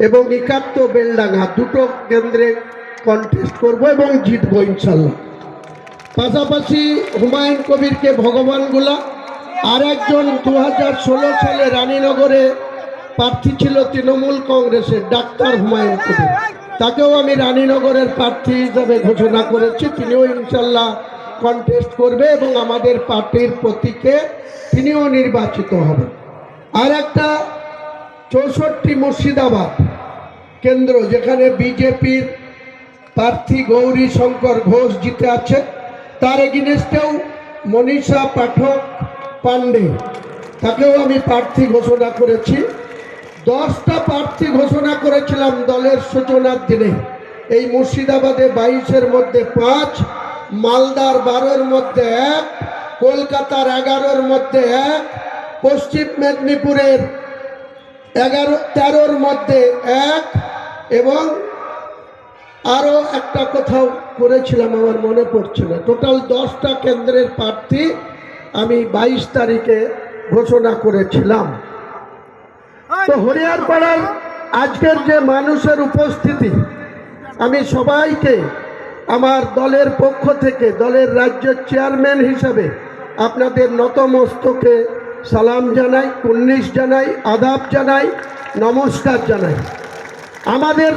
এবং 71 বেলডাঙ্গা, দুটো কেন্দ্রে কন্টেস্ট করব এবং জিতবো ইনশাল্লাহ। পাশাপাশি হুমায়ুন কবিরকে ভগবানগুলা, আর একজন 2016 সালে রানীনগরে প্রার্থী ছিল তৃণমূল কংগ্রেসের ডাক্তার হুমায়ুন কবির, তাকেও আমি রানীনগরের প্রার্থী হিসাবে ঘোষণা করেছি। তিনিও ইনশাল্লাহ কন্টেস্ট করবে এবং আমাদের পার্টির প্রতীকে তিনিও নির্বাচিত হবেন। আর একটা 64 মুর্শিদাবাদ কেন্দ্র, যেখানে বিজেপির প্রার্থী গৌরী শঙ্কর ঘোষ জিতে আছে, তার এগেইনস্টেও মনীষা পাঠক পান্ডে, তাকেও আমি প্রার্থী ঘোষণা করেছি। 10টা প্রার্থী ঘোষণা করেছিলাম দলের সূচনার দিনে। এই মুর্শিদাবাদে 22-এর মধ্যে 5, মালদার 12-এর মধ্যে 1, কলকাতার 11-এর মধ্যে 1, পশ্চিম মেদিনীপুরের 13-র মধ্যে 1, এবং আরও একটা কোথাও করেছিলাম, আমার মনে পড়ছে না। টোটাল 10টা কেন্দ্রের প্রার্থী আমি 22 তারিখে ঘোষণা করেছিলাম। তো হরিয়ারপাড়ার আজকের যে মানুষের উপস্থিতি, আমি সবাইকে আমার দলের পক্ষ থেকে, দলের রাজ্য চেয়ারম্যান হিসাবে আপনাদের নতমস্তকে সালাম জানাই, কুর্নিশ জানাই, আদাব জানাই, নমস্কার জানাই। আমাদের